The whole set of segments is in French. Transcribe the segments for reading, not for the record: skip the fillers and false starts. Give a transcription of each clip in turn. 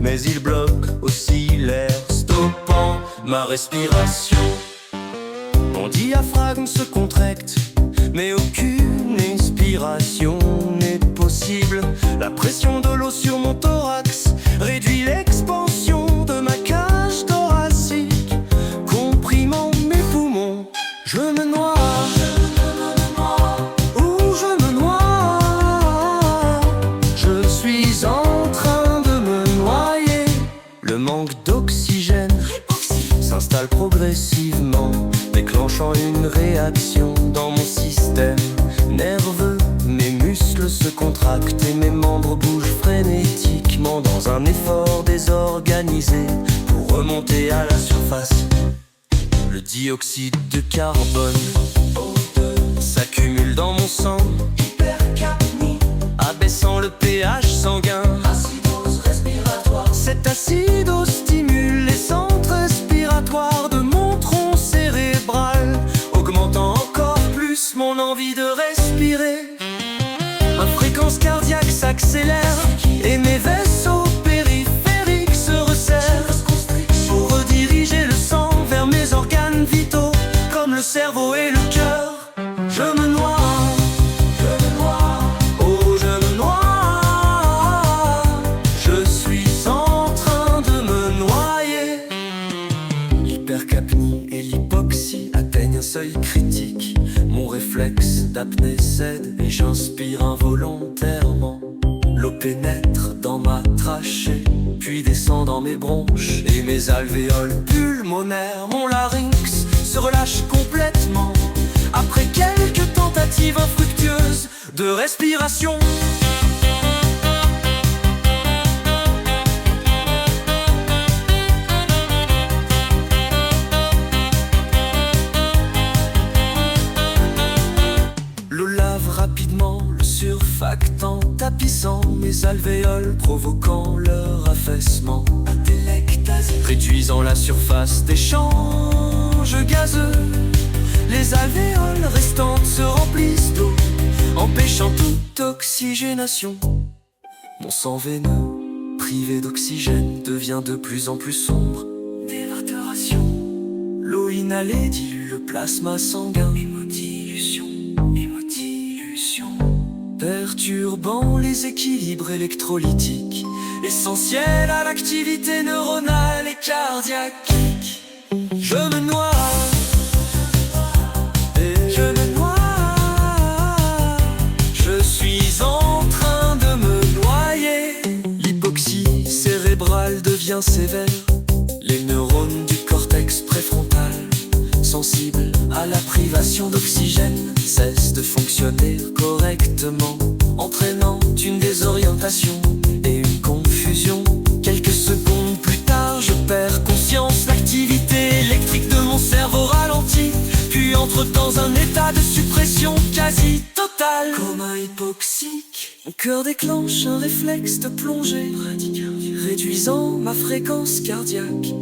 mais il bloque aussi l'air, stoppant ma respiration. Mon diaphragme se contracte, mais aucune inspiration n'est possible. La pression de l'eau sur mon thorax réduit l'expansion de ma cage thoracique, comprimant mes poumons. Je me noie, ou je me noie. Je suis en train de me noyer. Le manque d'oxygène s'installe progressivement, déclenchant une réaction dans mon système nerveux. Mes muscles se contractent et mes membres bougent frénétiquement dans un effort désorganisé pour remonter à la surface. Le dioxyde de carbone s'accumule dans mon sang, hypercapnie, abaissant le pH sanguin. Acidose respiratoire. Cette acidose stimule les centres respiratoires de mon tronc cérébral, augmentant encore plus mon envie de respirer. Ma fréquence cardiaque s'accélère et mes vaisseaux périphériques se resserrent pour rediriger le sang vers mes organes vitaux, comme le cerveau et le cœur. Je me noie, oh je me noie. Je suis en train de me noyer. L'hypercapnie et l'hypoxie atteignent un seuil critique. Mon réflexe d'apnée cède et j'inspire involontairement. L'eau pénètre dans ma trachée, puis descend dans mes bronches et mes alvéoles pulmonaires. Mon larynx se relâche complètement après quelques tentatives infructueuses de respiration. L'eau lave rapidement le surfactant, tapissant mes alvéoles, provoquant leur affaissement, réduisant la surface d'échanges gazeux. Les alvéoles restantes se remplissent d'eau, empêchant toute oxygénation. Mon sang veineux, privé d'oxygène, devient de plus en plus sombre. Dénaturation. L'eau inhalée dilue le plasma sanguin. Hémodilution, perturbant les équilibres électrolytiques, essentiels à l'activité neuronale et cardiaque. Je me noie, je me noie. Je suis en train de me noyer. L'hypoxie cérébrale devient sévère. Les neurones du cortex préfrontal, sensibles à la privation d'oxygène, cessent de fonctionner correctement, entraînant une désorientation et une confusion. Quelques secondes plus tard, je perds conscience. L'activité électrique de mon cerveau ralentit, puis entre dans un état de suppression quasi totale. Coma hypoxique. Mon cœur déclenche un réflexe de plongée, réduisant ma fréquence cardiaque.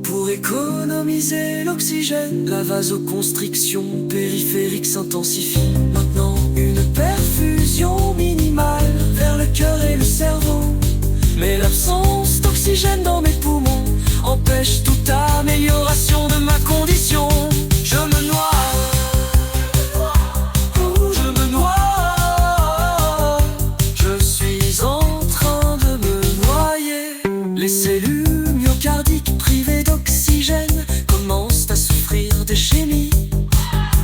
Pour économiser l'oxygène, la vasoconstriction périphérique s'intensifie. Maintenant, une perfusion minimale vers le cœur et le cerveau. Mais l'absence d'oxygène dans mes poumons empêche toute amélioration de ma condition. Je me noie, oh, je me noie. Je suis en train de me noyer. Les cellules myocardiques privées d'oxygène commencent à souffrir d'ischémie.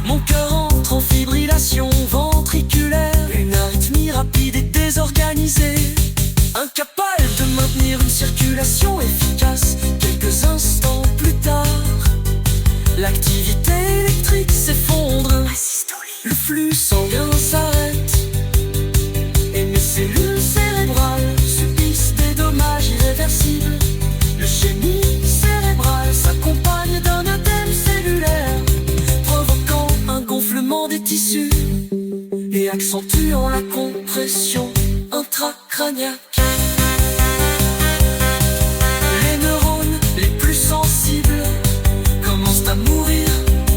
Mon cœur entre en fibrillation ventriculaire, une arythmie rapide et désorganisée, incapable de maintenir une circulation efficace. Quelques instants plus tard, l'activité électrique s'effondre, le flux sanguin s'arrête et mes cellules cérébrales subissent des dommages irréversibles. L'eugénie cérébrale s'accompagne d'un œdème cellulaire, provoquant un gonflement des tissus et accentuant la compression intracrânienne. Les neurones les plus sensibles commencent à mourir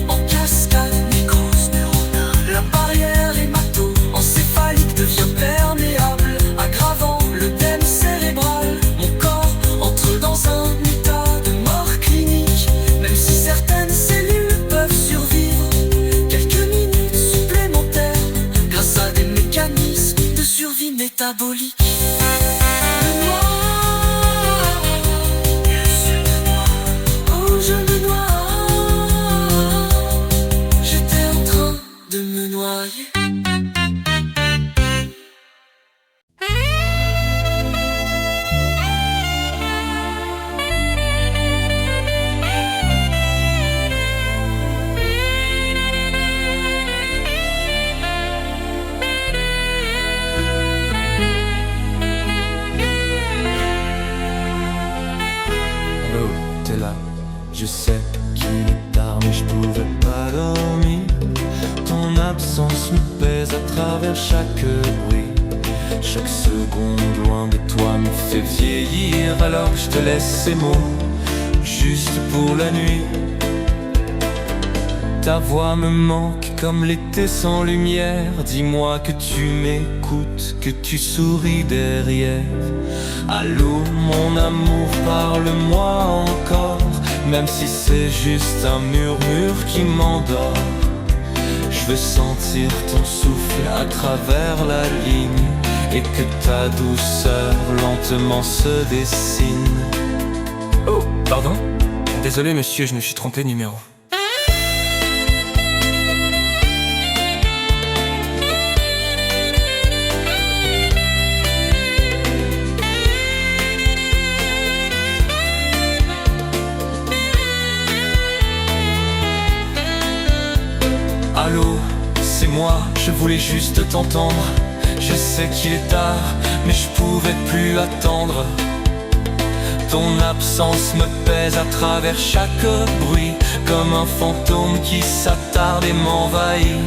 en cascade. Nécrose neuronale. La barrière hémato-encéphalique devient perméable, aggravant l'œdème cérébral. Mon corps chaque bruit. Chaque seconde loin de toi me fait vieillir. Alors je te laisse ces mots, juste pour la nuit. Ta voix me manque comme l'été sans lumière. Dis-moi que tu m'écoutes, que tu souris derrière. Allô mon amour, parle-moi encore, même si c'est juste un murmure qui m'endort. Je veux sentir ton souffle à travers la ligne, et que ta douceur lentement se dessine. Oh, pardon? Désolé monsieur, je me suis trompé de numéro. Allô, c'est moi, je voulais juste t'entendre. Je sais qu'il est tard, mais je pouvais plus attendre. Ton absence me pèse à travers chaque bruit, comme un fantôme qui s'attarde et m'envahit.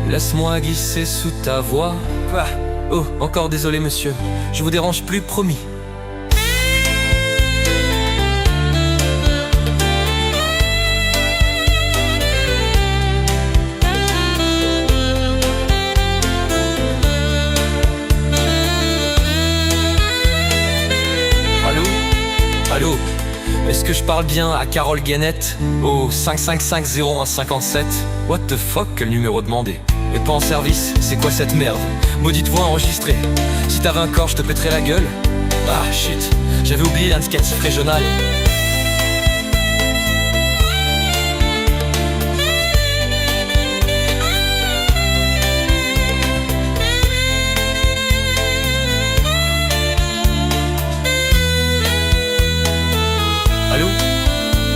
Laisse-moi glisser sous ta voix. Quoi? Oh, encore désolé monsieur, je vous dérange plus, promis. Allô, est-ce que je parle bien à Carole Guénette au 5550157? What the fuck, quel numéro demandé? Et pas en service, c'est quoi cette merde? Maudite voix enregistrée. Si t'avais un corps, je te pèterais la gueule. Ah shit, j'avais oublié l'indicatif régional.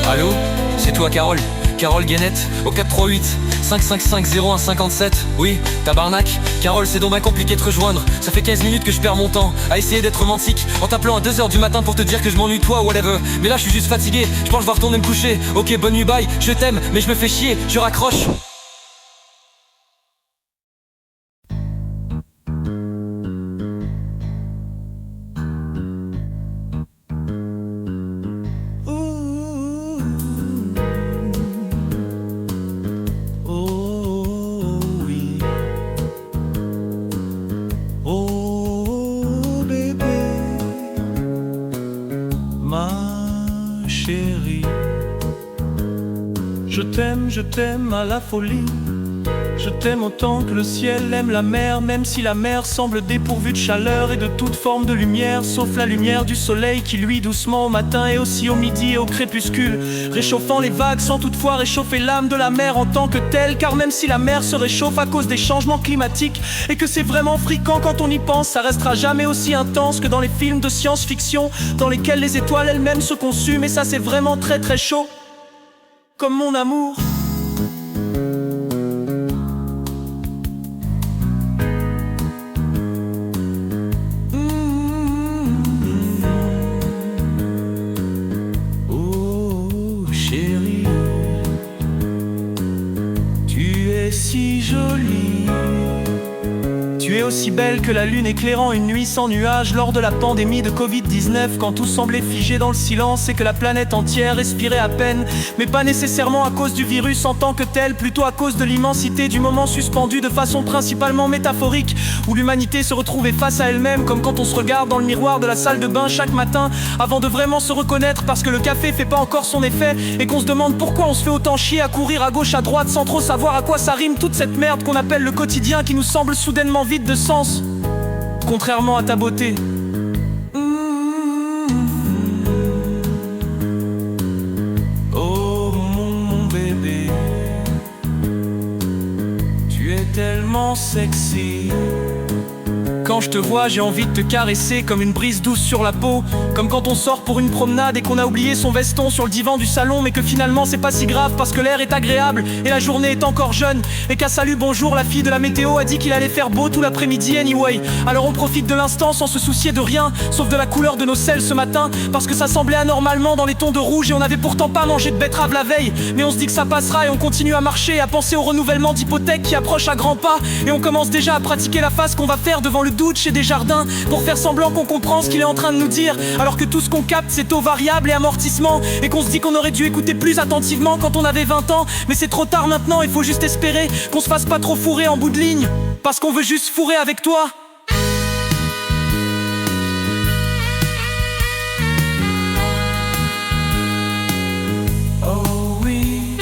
Allô, c'est toi Carole? Carole Guénette au 438-555-0157. Oui, tabarnak. Carole, c'est donc bien compliqué de te rejoindre. Ça fait 15 minutes que je perds mon temps à essayer d'être romantique, en t'appelant à 2h du matin pour te dire que je m'ennuie toi ou whatever. Mais là je suis juste fatigué, je pense que je vais retourner me coucher. Ok, bonne nuit, bye, je t'aime, mais je me fais chier, je raccroche. Je t'aime à la folie. Je t'aime autant que le ciel aime la mer, même si la mer semble dépourvue de chaleur et de toute forme de lumière, sauf la lumière du soleil qui luit doucement au matin et aussi au midi et au crépuscule, réchauffant les vagues sans toutefois réchauffer l'âme de la mer en tant que telle. Car même si la mer se réchauffe à cause des changements climatiques et que c'est vraiment fréquent quand on y pense, ça restera jamais aussi intense que dans les films de science-fiction dans lesquels les étoiles elles-mêmes se consument, et ça c'est vraiment très très chaud. Comme mon amour. Oh chérie, tu es si jolie. Tu es aussi belle que la lune éclairant une nuit sans nuages lors de la pandémie de Covid-19, quand tout semblait figé dans le silence et que la planète entière respirait à peine, mais pas nécessairement à cause du virus en tant que tel, plutôt à cause de l'immensité du moment suspendu de façon principalement métaphorique, où l'humanité se retrouvait face à elle-même, comme quand on se regarde dans le miroir de la salle de bain chaque matin avant de vraiment se reconnaître parce que le café fait pas encore son effet et qu'on se demande pourquoi on se fait autant chier à courir à gauche à droite sans trop savoir à quoi ça rime toute cette merde qu'on appelle le quotidien, qui nous semble soudainement vide de sens, contrairement à ta beauté. Oh mon bébé, tu es tellement sexy. Quand quand je te vois, j'ai envie de te caresser comme une brise douce sur la peau. Comme quand on sort pour une promenade et qu'on a oublié son veston sur le divan du salon, mais que finalement c'est pas si grave parce que l'air est agréable et la journée est encore jeune. Et qu'à salut bonjour, la fille de la météo a dit qu'il allait faire beau tout l'après-midi anyway. Alors on profite de l'instant sans se soucier de rien, sauf de la couleur de nos selles ce matin, parce que ça semblait anormalement dans les tons de rouge et on n'avait pourtant pas mangé de betterave la veille. Mais on se dit que ça passera et on continue à marcher, à penser au renouvellement d'hypothèques qui approche à grands pas. Et on commence déjà à pratiquer la face qu'on va faire devant le doute chez Desjardins, pour faire semblant qu'on comprend ce qu'il est en train de nous dire, alors que tout ce qu'on capte c'est taux variable et amortissement, et qu'on se dit qu'on aurait dû écouter plus attentivement quand on avait 20 ans. Mais c'est trop tard maintenant, il faut juste espérer qu'on se fasse pas trop fourrer en bout de ligne, parce qu'on veut juste fourrer avec toi. Oh oui.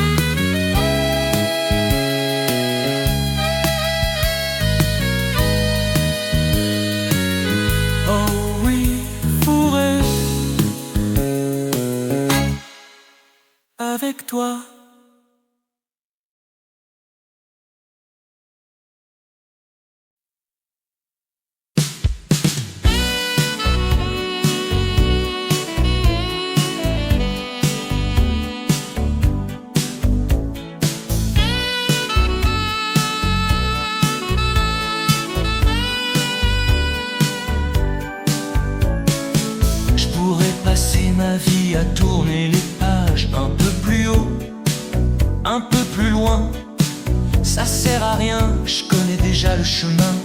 Oh oui, fourrer avec toi. Passer ma vie à tourner les pages un peu plus haut, un peu plus loin. Ça sert à rien, je connais déjà le chemin.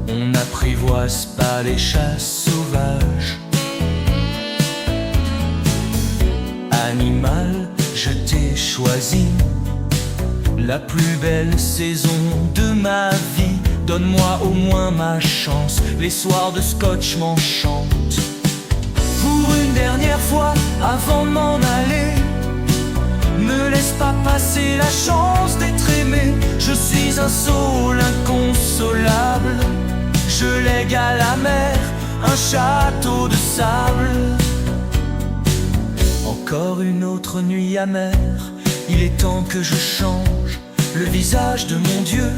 On n'apprivoise pas les chasses sauvages. Animal, je t'ai choisi, la plus belle saison de ma vie. Donne-moi au moins ma chance, les soirs de scotch m'enchantent. Pour une dernière fois, avant de m'en aller, me laisse pas passer la chance d'être aimé. Je suis un saule inconsolable, je lègue à la mer un château de sable. Encore une autre nuit amère, il est temps que je change le visage de mon Dieu.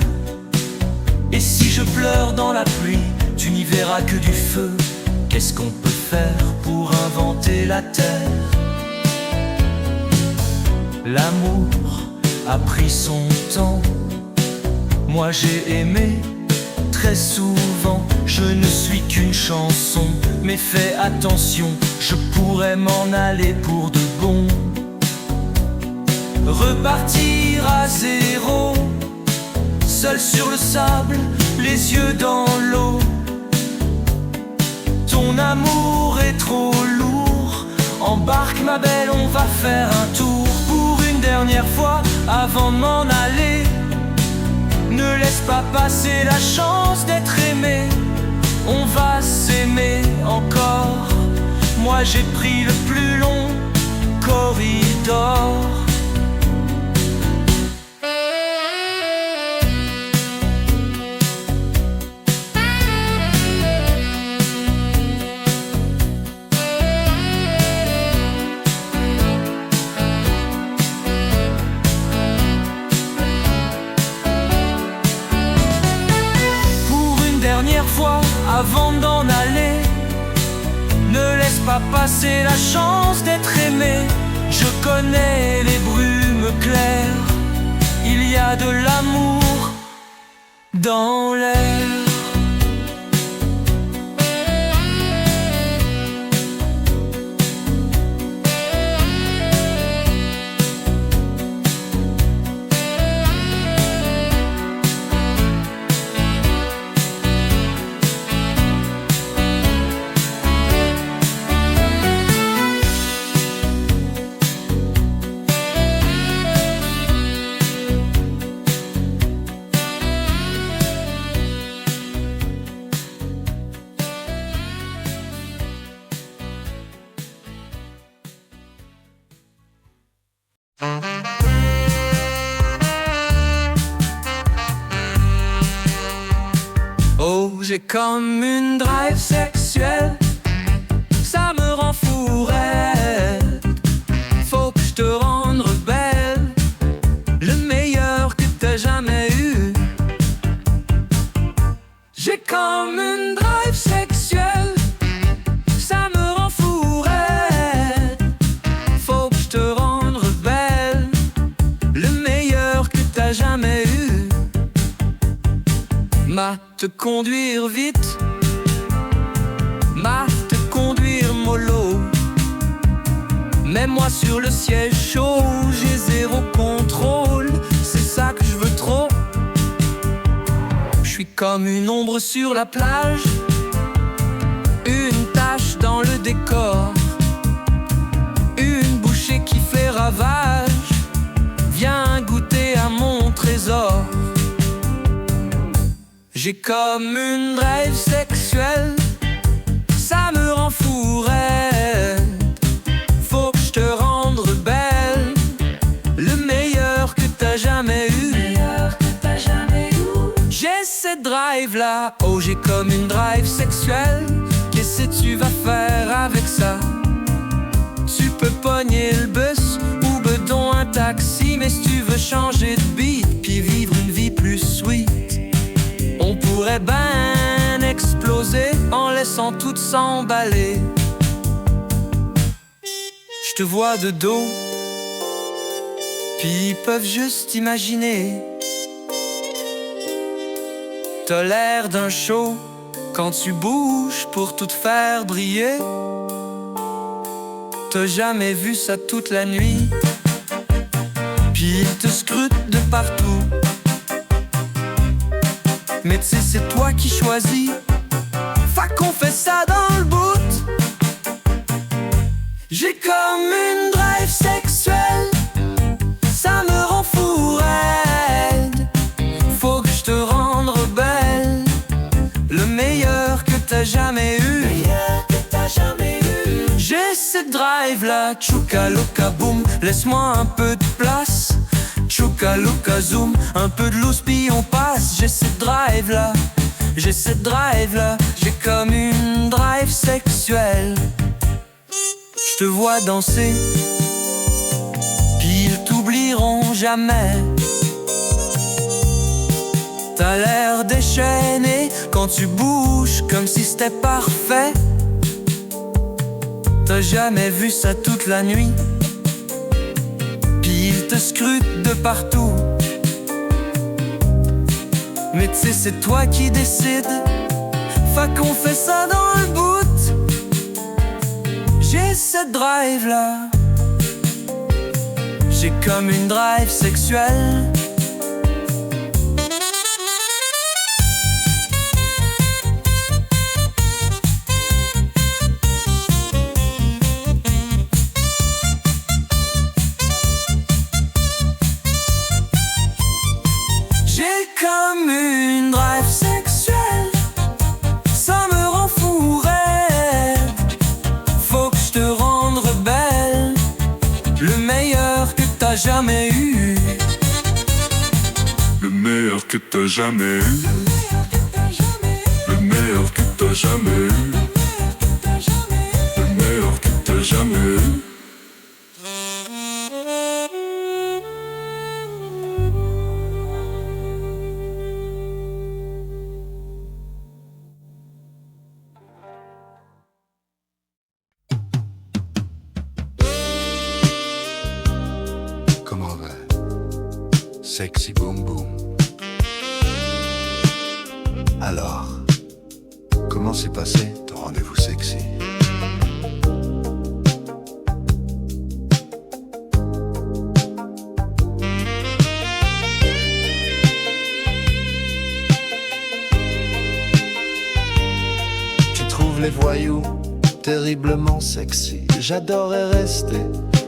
Et si je pleure dans la pluie, tu n'y verras que du feu. Qu'est-ce qu'on peut faire pour inventer la terre? L'amour a pris son temps. Moi j'ai aimé très souvent. Je ne suis qu'une chanson, mais fais attention, je pourrais m'en aller pour de bon. Repartir à zéro, seul sur le sable, les yeux dans l'eau. Ton amour est trop lourd, embarque ma belle, on va faire un tour. Pour une dernière fois, avant de m'en aller, ne laisse pas passer la chance d'être aimé. On va s'aimer encore, moi j'ai pris le plus long corridor. Fois, avant d'en aller, ne laisse pas passer la chance d'être aimé. Je connais les brumes claires, il y a de l'amour dans l'air. Oh, j'ai comme une drive sexuelle, ça me rend fou raide. Faut que je te rende rebelle, le meilleur que t'as jamais eu. J'ai comme une drive te conduire vite, te conduire mollo. Mets-moi sur le siège chaud, j'ai zéro contrôle, c'est ça que je veux trop. Je suis comme une ombre sur la plage, une tache dans le décor, une bouchée qui fait ravage. Viens goûter à mon trésor. J'ai comme une drive sexuelle, ça me rend fou raide. Faut que je te rende belle, le meilleur que t'as jamais eu. J'ai cette drive là, oh j'ai comme une drive sexuelle. Qu'est-ce que tu vas faire avec ça? Tu peux pogner le bus ou bedon un taxi, mais si tu veux changer de beat puis vivre une vie plus sweet, on pourrait ben exploser en laissant tout s'emballer. Je te vois de dos, puis ils peuvent juste imaginer. T'as l'air d'un show quand tu bouges pour tout faire briller. T'as jamais vu ça toute la nuit, puis ils te scrutent de partout. Mais tu sais c'est toi qui choisis, fait qu'on fait ça dans le bout. J'ai comme une drive sexuelle, ça me rend fou raide. Faut que je te rende belle, le meilleur que t'as jamais eu. J'ai cette drive là, tchouka loka boum, laisse-moi un peu de place. Tchouka loka zoom, un peu de loose puis on passe. J'ai cette drive là, j'ai cette drive là, j'ai comme une drive sexuelle. Je te vois danser, puis ils t'oublieront jamais. T'as l'air déchaîné quand tu bouges comme si c'était parfait. T'as jamais vu ça toute la nuit, puis ils te scrutent de partout. Mais tu sais c'est toi qui décides, fait qu'on fait ça dans le bout. J'ai cette drive là, j'ai comme une drive sexuelle. J'ai comme une drive sexuelle, ça me rend fou raide. Faut que je te rende belle, le meilleur que t'as jamais eu. Le meilleur que t'as jamais eu. Le meilleur que t'as jamais eu. Le meilleur que t'as jamais eu. Comment va? Sexy boom boom. Alors, comment s'est passé ton rendez-vous sexy? Tu trouves les voyous terriblement sexy. J'adorerais rester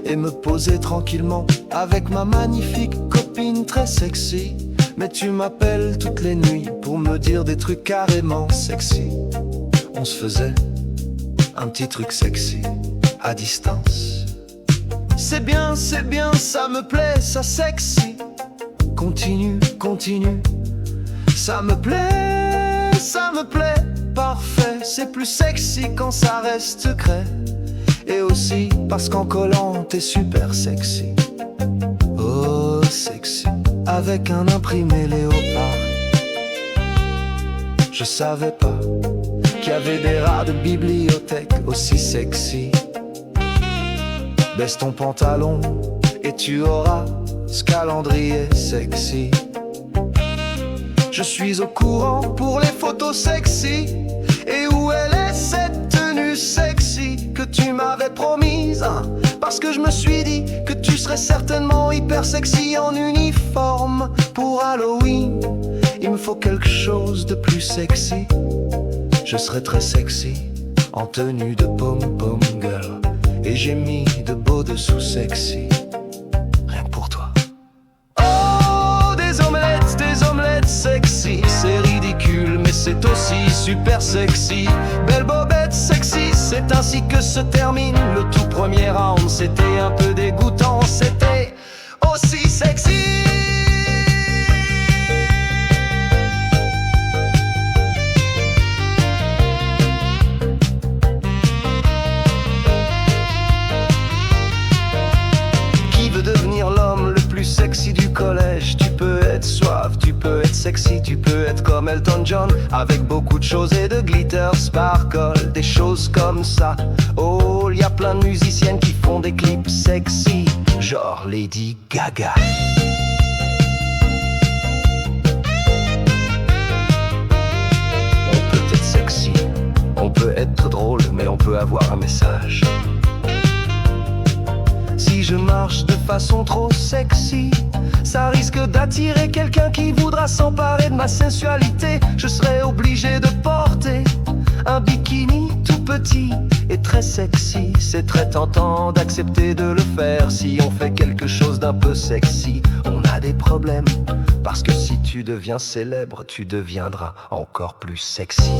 et me poser tranquillement avec ma magnifique copine très sexy. Mais tu m'appelles toutes les nuits pour me dire des trucs carrément sexy. On se faisait un petit truc sexy à distance. C'est bien, ça me plaît, ça sexy. Continue, continue. Ça me plaît, parfait. C'est plus sexy quand ça reste secret. Et aussi parce qu'en collant t'es super sexy. Oh sexy, avec un imprimé léopard. Je savais pas qu'il y avait des rats de bibliothèque aussi sexy. Baisse ton pantalon et tu auras ce calendrier sexy. Je suis au courant pour les photos sexy. Et où elle est cette tenue sexy que tu m'avais promise, hein? Parce que je me suis dit que tu serais certainement hyper sexy en uniforme pour Halloween. Il me faut quelque chose de plus sexy. Je serais très sexy en tenue de pom-pom girl. Et j'ai mis de beaux dessous sexy, rien que pour toi. Oh, des omelettes sexy. C'est ridicule mais c'est aussi super sexy. Belle bobette sexy, c'est ainsi que se termine le tout premier round. C'était un peu dégoûtant, c'était aussi sexy. Devenir l'homme le plus sexy du collège. Tu peux être suave, tu peux être sexy, tu peux être comme Elton John, avec beaucoup de choses et de glitter, sparkle, des choses comme ça. Oh, il y a plein de musiciennes qui font des clips sexy, genre Lady Gaga. On peut être sexy, on peut être drôle, mais on peut avoir un message. Si je marche de façon trop sexy, ça risque d'attirer quelqu'un qui voudra s'emparer de ma sensualité. Je serai obligé de porter un bikini tout petit et très sexy. C'est très tentant d'accepter de le faire. Si on fait quelque chose d'un peu sexy, on a des problèmes. Parce que si tu deviens célèbre, tu deviendras encore plus sexy.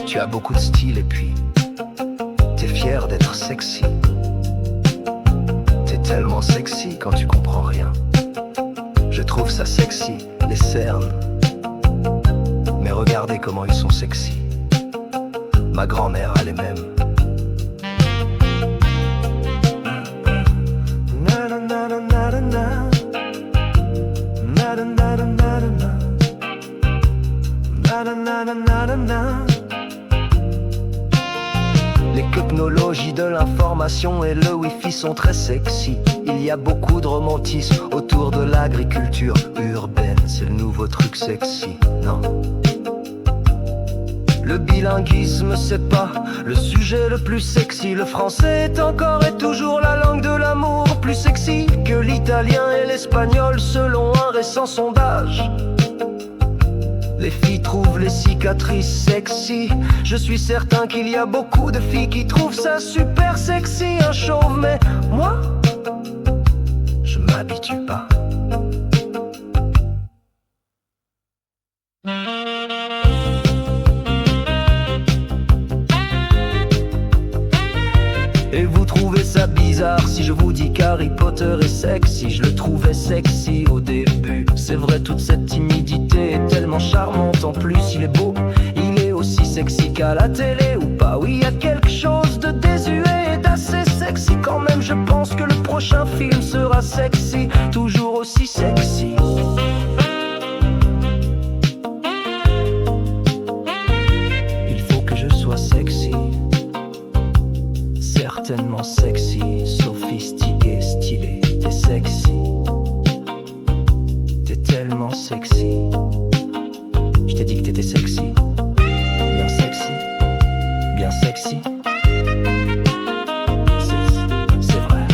Tu as beaucoup de style et puis t'es fier d'être sexy. T'es tellement sexy quand tu comprends rien. Je trouve ça sexy, les cernes. Mais regardez comment ils sont sexy. Ma grand-mère a les mêmes. Les technologies de l'information et le wifi sont très sexy. Il y a beaucoup de romantisme autour de l'agriculture urbaine. C'est le nouveau truc sexy, non? Le bilinguisme c'est pas le sujet le plus sexy. Le français est encore et toujours la langue de l'amour, plus sexy que l'italien et l'espagnol selon un récent sondage. Les filles trouvent les cicatrices sexy. Je suis certain qu'il y a beaucoup de filles qui trouvent ça super sexy, un chauve, mais moi, je m'habitue pas. Et vous trouvez ça bizarre si je vous dis qu'Harry Potter est sexy? Je le trouvais sexy au début. C'est vrai, toute cette timidité est tellement charmante. En plus il est beau, il est aussi sexy qu'à la télé ou pas. Oui, il y a quelque chose de désuet et d'assez sexy quand même. Je pense que le prochain film sera sexy, toujours aussi sexy. Il faut que je sois sexy, certainement sexy, sophistiqué, stylé. T'es sexy, t'es tellement sexy. Je t'ai dit que t'étais sexy, bien sexy, bien sexy. C'est vrai.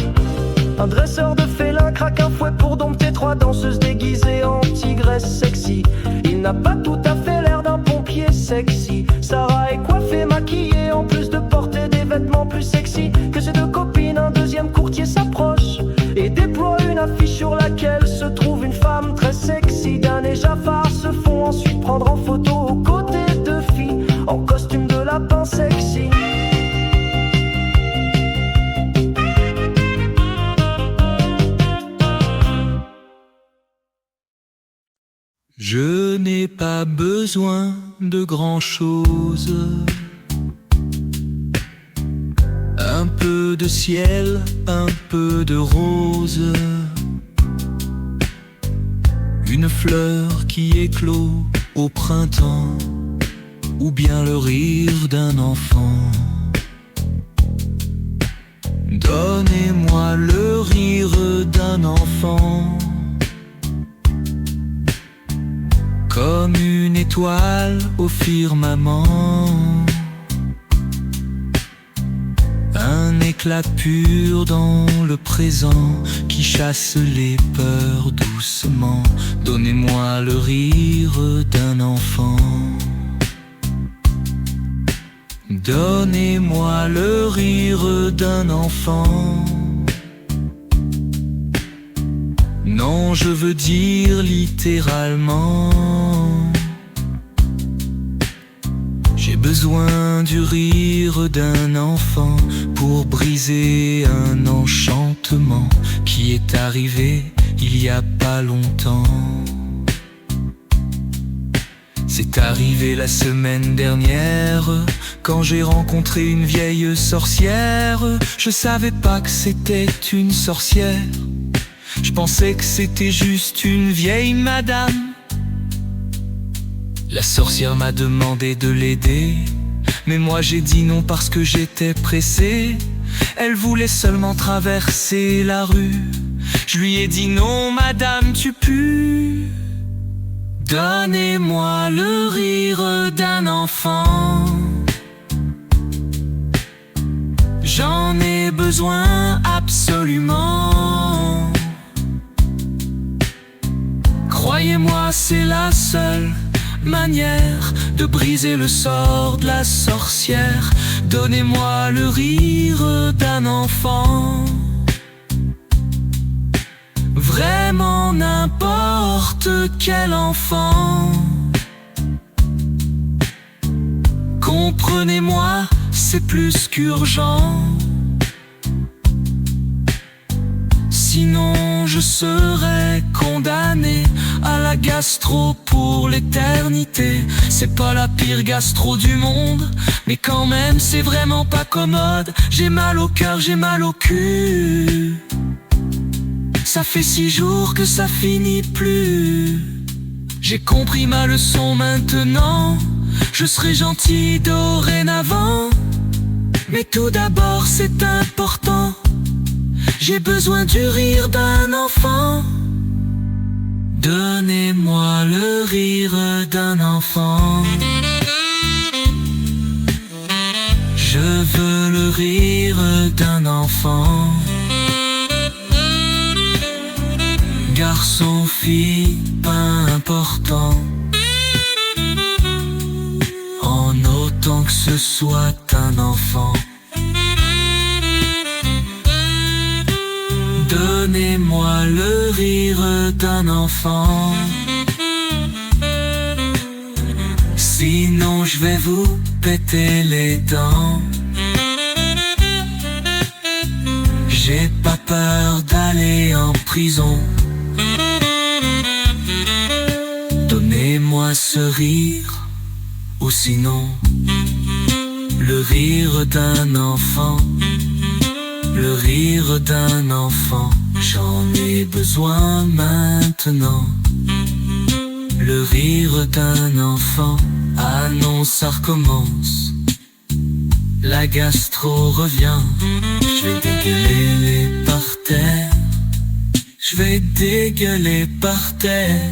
Un dresseur de félin craque un fouet pour dompter 3 danseuses déguisées en tigresse sexy. Il n'a pas tout à fait l'air d'un pompier sexy. Sarah est coiffée, maquillée, en plus de porter des vêtements plus sexy que ses 2 copines. Un deuxième courtier s'approche et déploie une affiche sur laquelle se trouve une femme très sexy. Dan et Jafar se font ensuite prendre en photo aux côtés de filles en costume de lapin sexy. Je n'ai pas besoin de grand-chose. Un peu de ciel, un peu de rose. Une fleur qui éclot au printemps, ou bien le rire d'un enfant. Donnez-moi le rire d'un enfant, comme une étoile au firmament, un éclat pur dans le présent qui chasse les peurs doucement. Donnez-moi le rire d'un enfant. Donnez-moi le rire d'un enfant. Non, je veux dire littéralement. J'ai besoin du rire d'un enfant pour briser un enchantement qui est arrivé il y a pas longtemps. C'est arrivé la semaine dernière, quand j'ai rencontré une vieille sorcière. Je savais pas que c'était une sorcière, je pensais que c'était juste une vieille madame. La sorcière m'a demandé de l'aider, mais moi j'ai dit non parce que j'étais pressé. Elle voulait seulement traverser la rue. Je lui ai dit non madame, tu pues. Donnez-moi le rire d'un enfant. J'en ai besoin absolument. Croyez-moi, c'est la seule manière de briser le sort de la sorcière. Donnez-moi le rire d'un enfant. Vraiment n'importe quel enfant. Comprenez-moi, c'est plus qu'urgent. Sinon je serais condamné à la gastro pour l'éternité. C'est pas la pire gastro du monde, mais quand même c'est vraiment pas commode. J'ai mal au cœur, j'ai mal au cul. Ça fait 6 jours que ça finit plus. J'ai compris ma leçon maintenant. Je serai gentil dorénavant. Mais tout d'abord c'est important. J'ai besoin du rire d'un enfant. Donnez-moi le rire d'un enfant. Je veux le rire d'un enfant. Garçon, fille, pas important, en autant que ce soit un enfant. Donnez-moi le rire d'un enfant. Sinon je vais vous péter les dents. J'ai pas peur d'aller en prison. Donnez-moi ce rire, ou sinon le rire d'un enfant. Le rire d'un enfant, j'en ai besoin maintenant. Le rire d'un enfant, ah non ça recommence. La gastro revient, je vais dégueuler par terre. Je vais dégueuler par terre.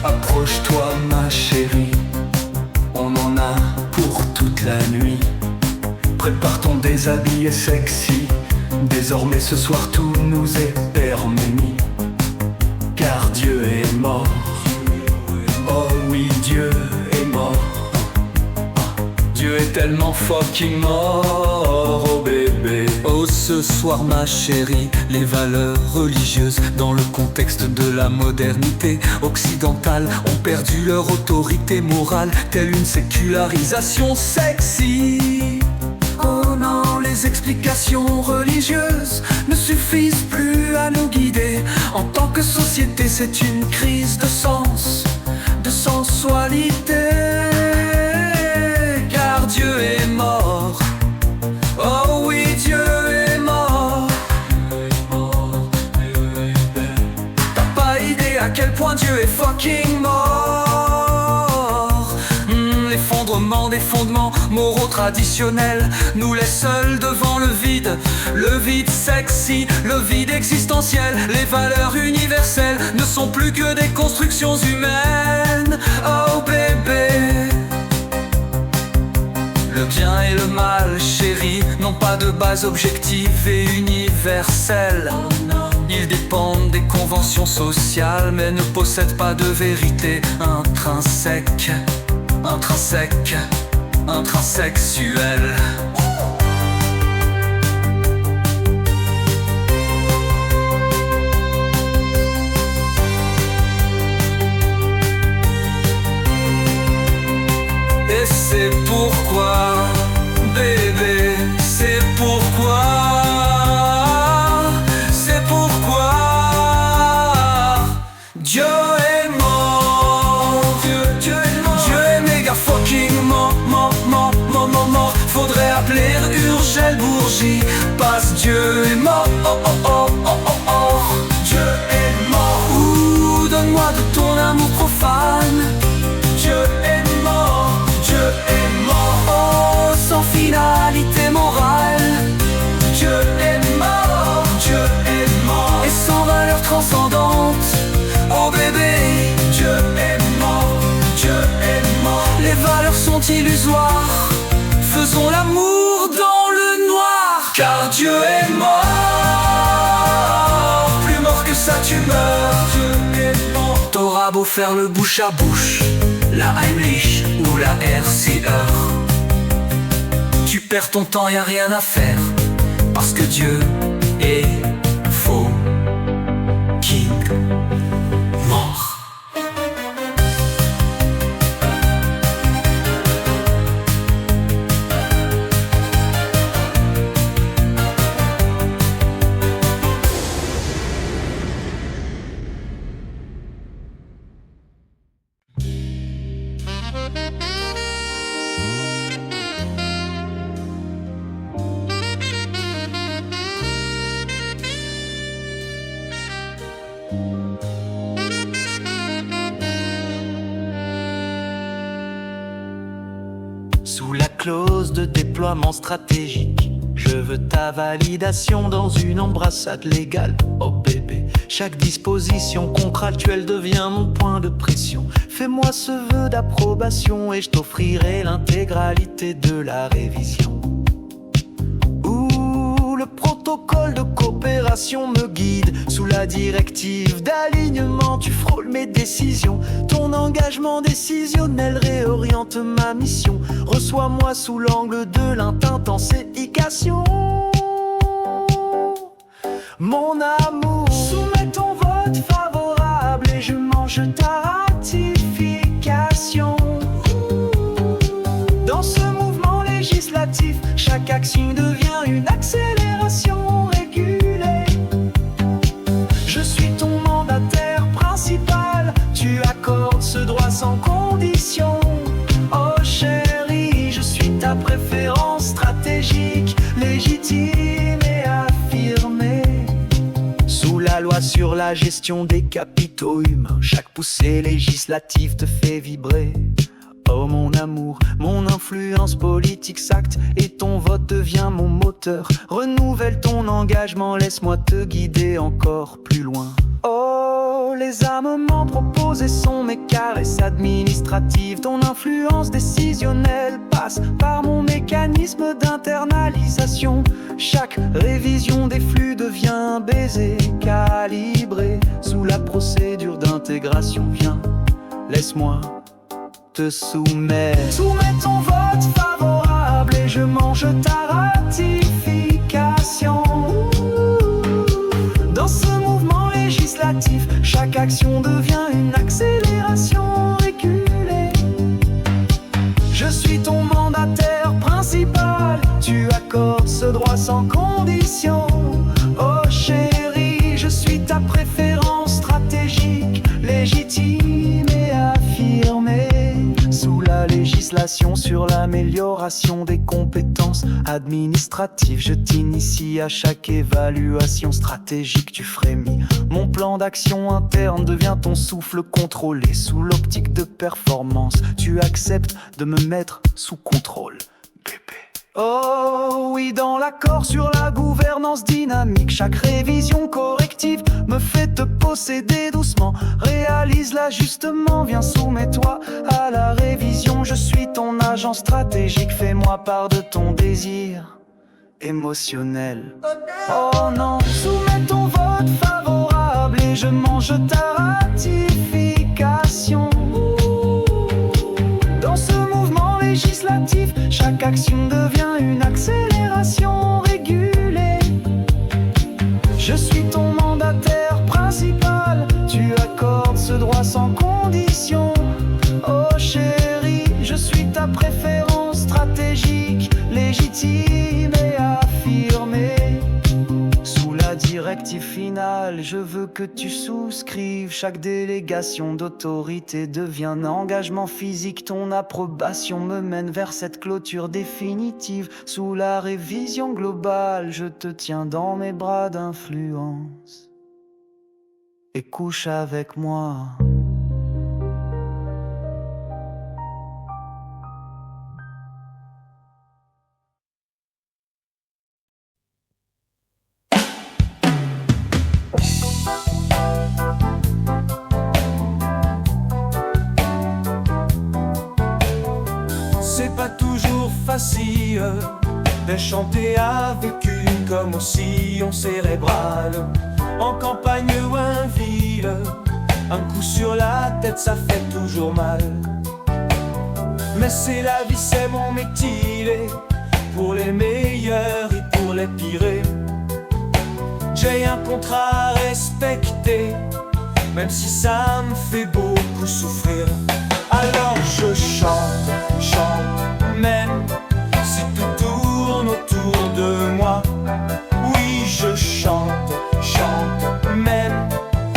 Approche-toi ma chérie, on en a pour toute la nuit. Prépare ton déshabillé sexy, désormais ce soir tout nous est permis. Car Dieu est mort, oh oui Dieu est mort. Dieu est tellement fucking mort, oh bébé. Oh Oh ce soir ma chérie, les valeurs religieuses dans le contexte de la modernité occidentale ont perdu leur autorité morale, telle une sécularisation sexy. Oh non, les explications religieuses ne suffisent plus à nous guider. En tant que société, c'est une crise de sens, de sensualité. Car Dieu est mort. Oh oui, Dieu est mort. T'as pas idée à quel point Dieu est fucking mort. L'effondrement des fondements moraux traditionnels nous laisse seuls devant le vide sexy, le vide existentiel. Les valeurs universelles ne sont plus que des constructions humaines. Oh bébé, le bien et le mal, chérie, n'ont pas de base objective et universelle. Ils dépendent des conventions sociales, mais ne possèdent pas de vérité intrinsèque, intrinsexuelle. Et c'est pourquoi, bébé, c'est pourquoi Dieu est mort. Dieu est mort. Dieu est méga fucking mort. Faudrait appeler Urgel Bourgie, parce Dieu est mort. Dieu est mort. Ouh, donne-moi de ton amour profane. Dieu est mort. Dieu est mort. Oh, sans finalité morale. Dieu est mort. Dieu est mort. Et sans valeur transcendante. Oh bébé, Dieu est mort. Dieu est mort. Les valeurs sont illusoires. Faisons l'amour dans le noir. Car Dieu est mort. Plus mort que ça tu meurs. Dieu est mort. T'auras beau faire le bouche à bouche, la Heimlich ou la RCR, tu perds ton temps, y a rien à faire. Parce que Dieu est faux, king, mort. Sous la clause de déploiement stratégique, je veux ta validation dans une embrassade légale. Oh bébé, chaque disposition contractuelle devient mon point de pression. Fais-moi ce vœu d'approbation et je t'offrirai l'intégralité de la révision. Ouh, le protocole de coopération me guide. Sous la directive d'alignement, tu frôles mes décisions. Ton engagement décisionnel réoriente ma mission. Reçois-moi sous l'angle de l'intensification. Mon amour, soumets ton vote favorable et je mange ta ratification. Dans ce mouvement législatif, chaque action devient une accélération régulée. Je suis ton mandataire principal, tu accordes ce droit sans condition. Oh chérie, je suis ta préférence stratégique, légitime et affirmée. Sous la loi sur la gestion des capitaux humains, chaque poussée législative te fait vibrer. Oh mon amour, mon influence politique s'acte et ton vote devient mon moteur. Renouvelle ton engagement, laisse-moi te guider encore plus loin. Oh, les armements proposés sont mes caresses administratives. Ton influence décisionnelle passe par mon mécanisme d'internalisation. Chaque révision des flux devient un baiser calibré. Sous la procédure d'intégration, viens, laisse-moi te soumettre. Soumets ton vote favorable et je mange ta ratification. action devient une accélération régulée. Je suis ton mandataire principal, tu accordes ce droit sans condition. Oh chérie, je suis ta préférence stratégique, légitime et affirmée. Sous la législation sur l'amélioration des compétences administratives, je t'initie à chaque évaluation stratégique. Tu frémis, mon plan d'action interne devient ton souffle contrôlé. Sous l'optique de performance, tu acceptes de me mettre sous contrôle, bébé. Oh oui, dans l'accord sur la gouvernance dynamique, chaque révision corrective me fait te posséder doucement. Réalise l'ajustement, viens soumets-toi à la révision. Je suis ton agent stratégique, fais-moi part de ton désir émotionnel. Oh non, soumets ton vote favorable et je mange ta ratification. Dans ce mouvement législatif, chaque action devient une accélération régulée. Je suis ton mandataire principal, tu accordes ce droit sans condition. Oh chérie, je suis ta préférence stratégique, légitime et affirmée. Sous la directive finale, je veux que tu souscrives. Chaque délégation d'autorité devient un engagement physique. Ton approbation me mène vers cette clôture définitive. Sous la révision globale, je te tiens dans mes bras d'influence et couche avec moi. C'est pas toujours facile de chanter avec une commotion cérébrale. En campagne ou en ville, un coup sur la tête ça fait toujours mal. Mais c'est la vie, c'est mon métier, pour les meilleurs et pour les pires. J'ai un contrat à respecter, même si ça me fait beaucoup souffrir. Alors je chante, même si tout tourne autour de moi. Oui, je chante, même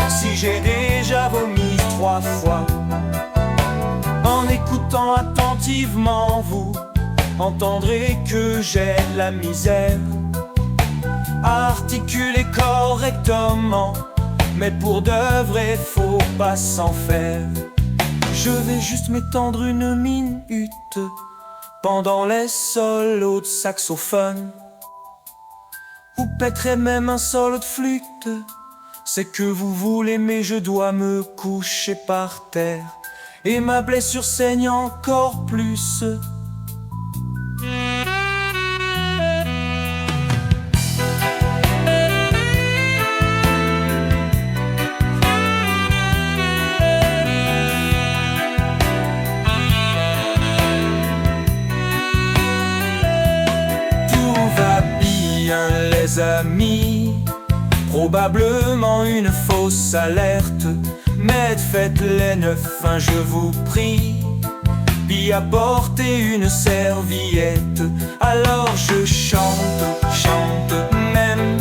si j'ai déjà vomi 3 fois. En écoutant attentivement, vous entendrez que j'ai la misère à articuler correctement, mais pour de vrai, faut pas s'en faire. Je vais juste m'étendre une minute pendant les solos de saxophone, ou pèterai même un solo de flûte. C'est que vous voulez, mais je dois me coucher par terre et ma blessure saigne encore plus. Les amis, probablement une fausse alerte, mais faites les 9, je vous prie, puis apportez une serviette. Alors je chante, même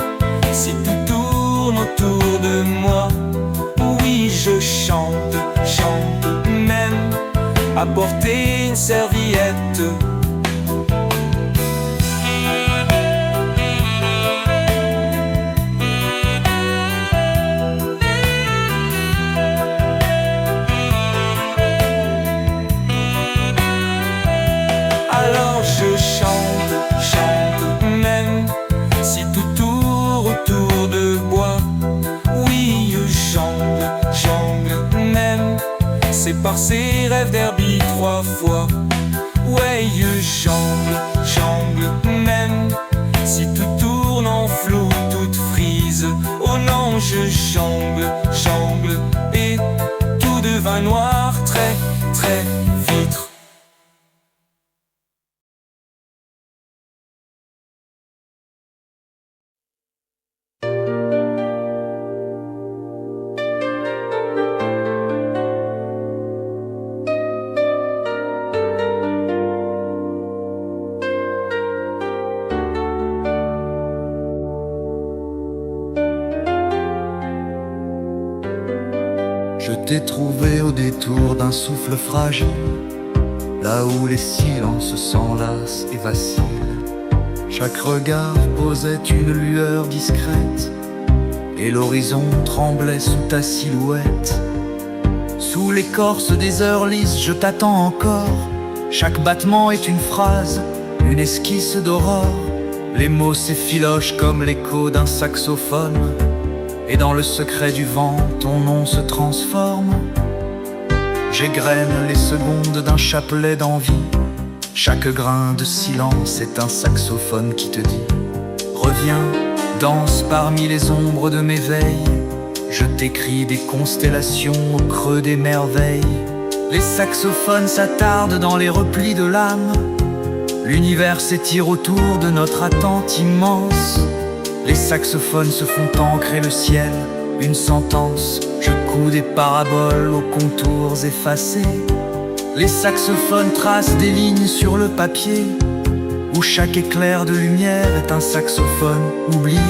si tout tourne autour de moi. Oui, je chante, même apportez une serviette. C'est par ces rêves d'herbe 3 fois. Ouais, je jongle, même si tout tourne en flou, toute frise. Oh non, je jongle, et tout devint noir très, très vite. t'ai trouvé au détour d'un souffle fragile, là où les silences s'enlacent et vacillent. Chaque regard posait une lueur discrète, et l'horizon tremblait sous ta silhouette. Sous l'écorce des heures lisses, je t'attends encore. Chaque battement est une phrase, une esquisse d'aurore. Les mots s'effilochent comme l'écho d'un saxophone, et dans le secret du vent, ton nom se transforme. J'égrène les secondes d'un chapelet d'envie. Chaque grain de silence est un saxophone qui te dit: reviens, danse parmi les ombres de mes veilles. Je t'écris des constellations au creux des merveilles. Les saxophones s'attardent dans les replis de l'âme. L'univers s'étire autour de notre attente immense. Les saxophones se font ancrer le ciel, une sentence. Je couds des paraboles aux contours effacés. Les saxophones tracent des lignes sur le papier, où chaque éclair de lumière est un saxophone oublié.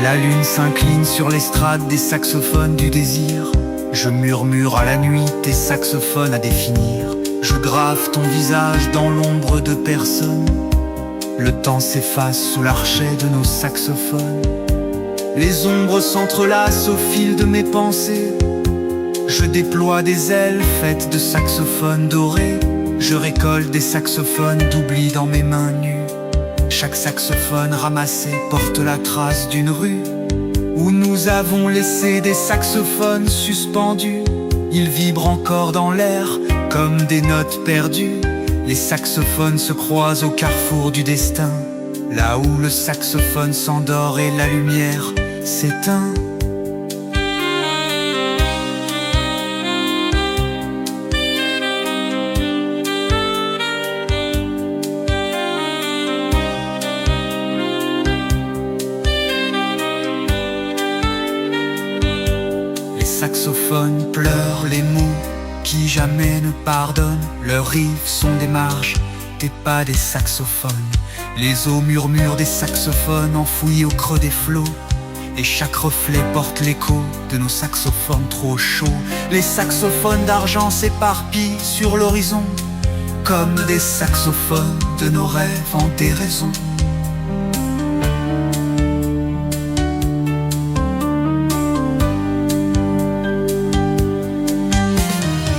La lune s'incline sur l'estrade des saxophones du désir. Je murmure à la nuit tes saxophones à définir. Je grave ton visage dans l'ombre de personne. Le temps s'efface sous l'archet de nos saxophones. Les ombres s'entrelacent au fil de mes pensées. Je déploie des ailes faites de saxophones dorés. Je récolte des saxophones d'oubli dans mes mains nues. Chaque saxophone ramassé porte la trace d'une rue où nous avons laissé des saxophones suspendus. Ils vibrent encore dans l'air comme des notes perdues. Les saxophones se croisent au carrefour du destin, là où le saxophone s'endort et la lumière s'éteint. Les saxophones pleurent les mots qui jamais ne pardonnent. Leurs riffs sont des marges, t'es pas des saxophones. Les eaux murmurent des saxophones enfouis au creux des flots. Et chaque reflet porte l'écho de nos saxophones trop chauds. Les saxophones d'argent s'éparpillent sur l'horizon, comme des saxophones de nos rêves en déraison.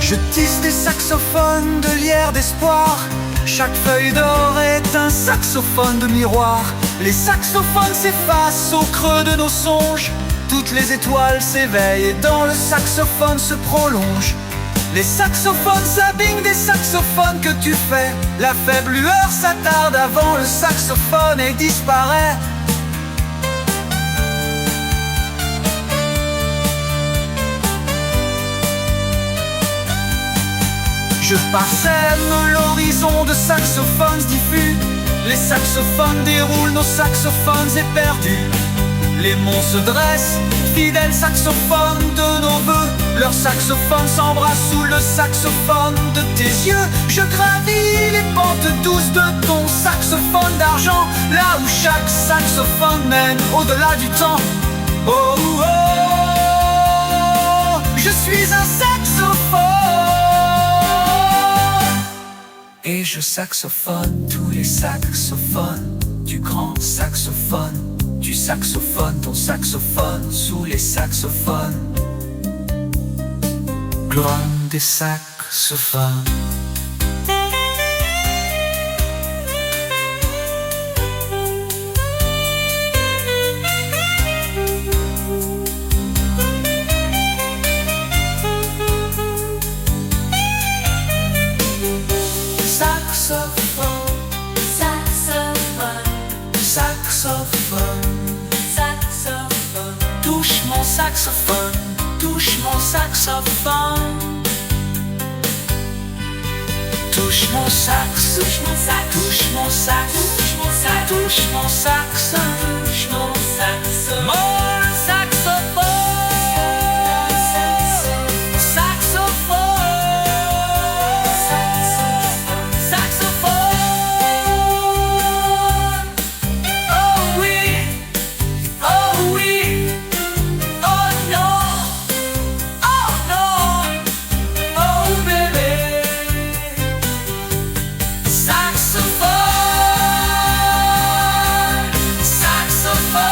Je tisse des saxophones de lierre d'espoir. Chaque feuille d'or est un saxophone de miroir. Les saxophones s'effacent au creux de nos songes. Toutes les étoiles s'éveillent et dans le saxophone se prolongent. Les saxophones s'abîment des saxophones que tu fais. La faible lueur s'attarde avant le saxophone et disparaît. Je parsème l'horizon de saxophones diffus. Les saxophones déroulent nos saxophones éperdus. Les monts se dressent, fidèles saxophones de nos voeux. Leurs saxophones s'embrassent sous le saxophone de tes yeux. Je gravis les pentes douces de ton saxophone d'argent, là où chaque saxophone mène au-delà du temps. Oh, oh, oh, je suis un saxophone. Et je saxophone tous les saxophones, du grand saxophone, du saxophone, ton saxophone, sous les saxophones. Gloire des saxophones. Saxophone. saxophone, touche mon saxophone. Touche mon sax, touche mon sax, touche mon sax, touche mon sax, touche mon sax, touche mon sax, mon saxophone, saxophone, saxophone. Oh oui, oh oui, oh non, oh non, oh bébé. Saxophone, saxophone,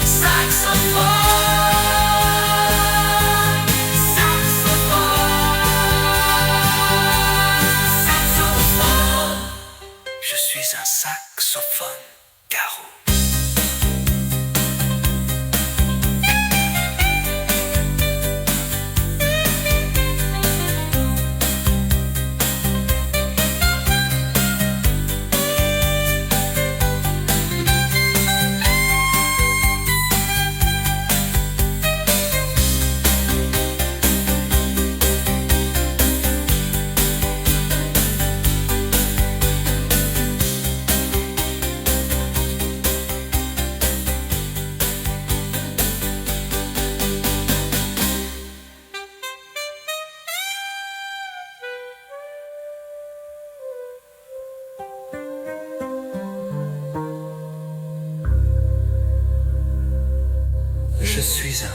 saxophone, saxophone, saxophone. Je suis un saxophone, Caro. Je suis un